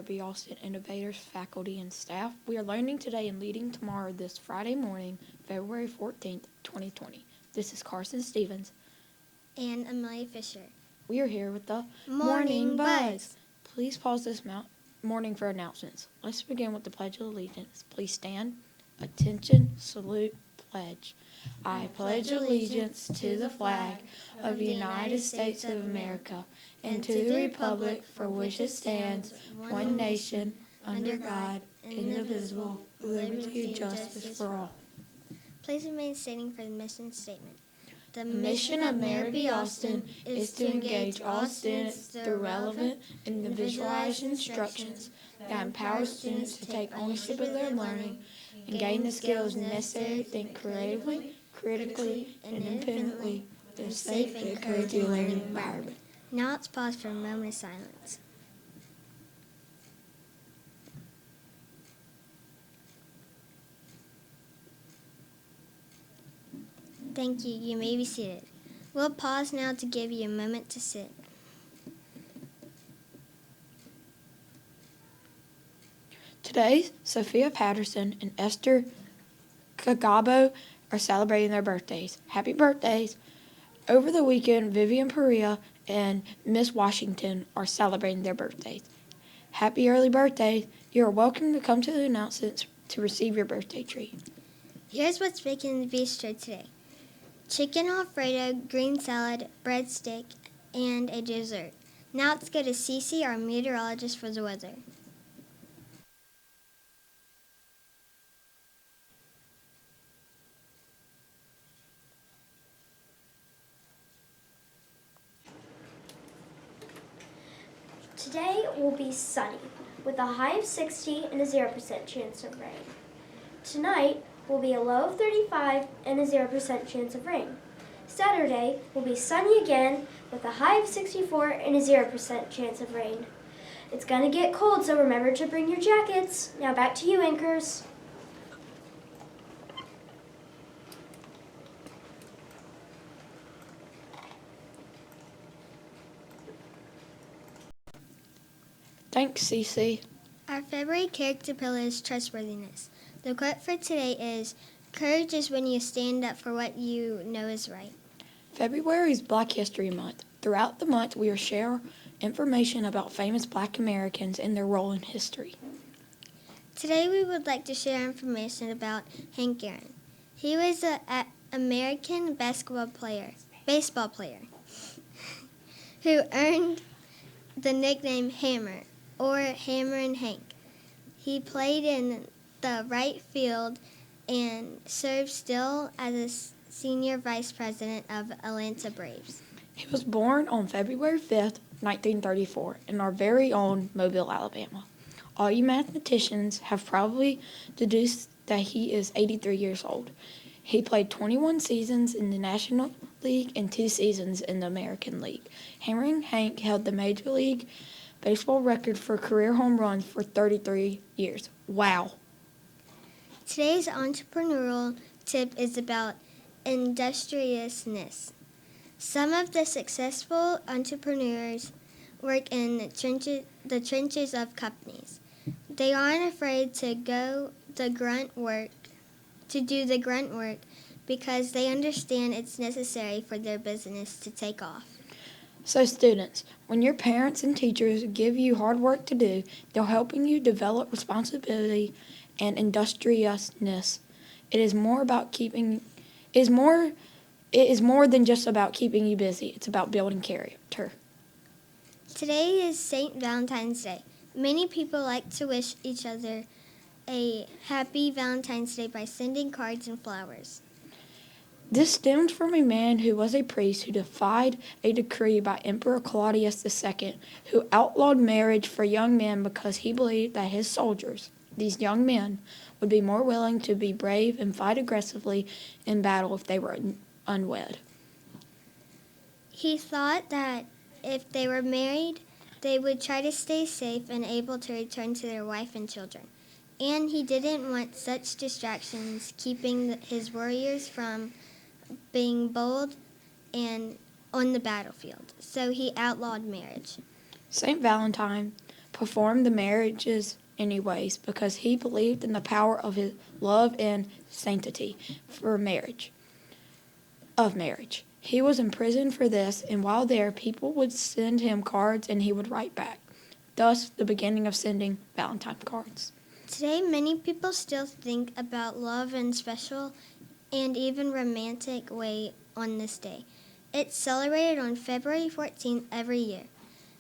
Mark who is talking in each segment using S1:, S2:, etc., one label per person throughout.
S1: B. Austin Innovators, faculty, and staff. We are learning today and leading tomorrow this Friday morning, February 14th, 2020. This is Carson Stevens.
S2: And Amelia Fisher.
S1: We are here with the
S2: Morning Buzz.
S1: Please pause this morning for announcements. Let's begin with the Pledge of Allegiance. Please stand. Attention, salute, pledge. I pledge allegiance to the flag of the United States of America and to the republic for which it stands, one nation, under God, indivisible, with liberty and justice for all.
S2: Please remain standing for the mission statement.
S1: The mission of Mary B. Austin is to engage all students through relevant, individualized instructions that empower students to take ownership of their learning and gain the skills necessary to think creatively, critically, and independently in a safe and encouraging learning environment.
S2: Now let's pause for a moment of silence. Thank you. You may be seated. We'll pause now to give you a moment to sit.
S1: Today, Sophia Patterson and Esther Kagabo are celebrating their birthdays. Happy birthdays! Over the weekend, Vivian Perea and Miss Washington are celebrating their birthdays. Happy early birthday! You are welcome to come to the announcements to receive your birthday treat.
S2: Here's what's making the bistro today. Chicken Alfredo, green salad, breadstick, and a dessert. Now let's go to Cece, our meteorologist, for the weather.
S3: Today will be sunny, with a high of 60 and a 0% chance of rain. Tonight will be a low of 35 and a 0% chance of rain. Saturday will be sunny again, with a high of 64 and a 0% chance of rain. It's going to get cold, so remember to bring your jackets. Now back to you, anchors.
S1: Thanks, Cece.
S2: Our February character pillar is trustworthiness. The quote for today is, "Courage is when you stand up for what you know is right."
S1: February is Black History Month. Throughout the month, we will share information about famous Black Americans and their role in history.
S2: Today we would like to share information about Hank Aaron. He was an American baseball player who earned the nickname Hammer, or Hammerin' Hank. He played in the right field and served still as a senior vice president of Atlanta Braves.
S1: He was born on February 5th, 1934, in our very own Mobile, Alabama. All you mathematicians have probably deduced that he is 83 years old. He played 21 seasons in the National League and 2 seasons in the American League. Hammerin' Hank held the Major League Baseball record for career home runs for 33 years. Wow.
S2: Today's entrepreneurial tip is about industriousness. Some of the successful entrepreneurs work in the trenches of companies. They aren't afraid to do the grunt work because they understand it's necessary for their business to take off.
S1: So students, when your parents and teachers give you hard work to do, they're helping you develop responsibility and industriousness. It is more than just about keeping you busy. It's about building character.
S2: Today is St. Valentine's Day. Many people like to wish each other a happy Valentine's Day by sending cards and flowers.
S1: This stems from a man who was a priest who defied a decree by Emperor Claudius II, who outlawed marriage for young men because he believed that his soldiers, these young men, would be more willing to be brave and fight aggressively in battle if they were unwed.
S2: He thought that if they were married, they would try to stay safe and able to return to their wife and children. And he didn't want such distractions keeping his warriors from being bold and on the battlefield. So he outlawed marriage.
S1: St. Valentine performed the marriages anyways because he believed in the power of his love and sanctity for marriage. He was imprisoned for this, and while there, people would send him cards and he would write back. Thus, the beginning of sending Valentine cards.
S2: Today, many people still think about love in special and even romantic way on this day. It's celebrated on February 14th every year.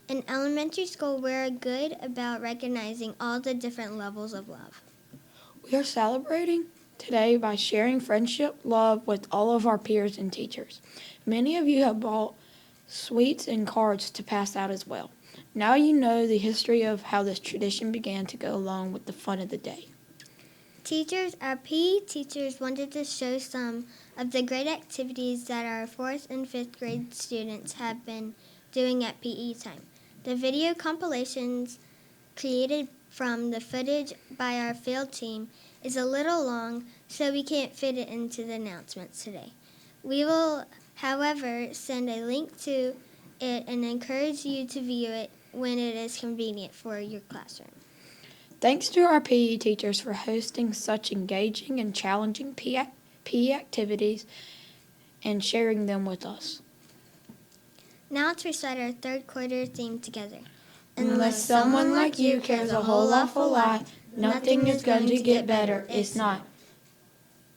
S2: In elementary school, we're good about recognizing all the different levels of love.
S1: We are celebrating today by sharing friendship, love with all of our peers and teachers. Many of you have bought sweets and cards to pass out as well. Now you know the history of how this tradition began to go along with the fun of the day.
S2: Teachers, our PE teachers wanted to show some of the great activities that our 4th and 5th grade students have been doing at PE time. The video compilations created from the footage by our field team is a little long, so we can't fit it into the announcements today. We will, however, send a link to it and encourage you to view it when it is convenient for your classroom.
S1: Thanks to our PE teachers for hosting such engaging and challenging PE activities and sharing them with us.
S2: Now let's recite our 3rd quarter theme together.
S1: Unless someone like you cares a whole awful lot, nothing is going to get better. It's not.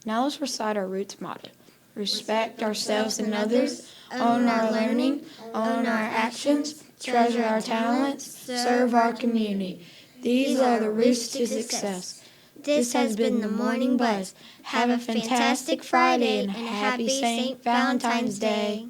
S1: Now let's recite our Roots motto. Respect ourselves and others, own our learning, own our actions, treasure our talents, serve our community. These are the roots to success. This has been the Morning Buzz. Have a fantastic Friday and a happy St. Valentine's Day.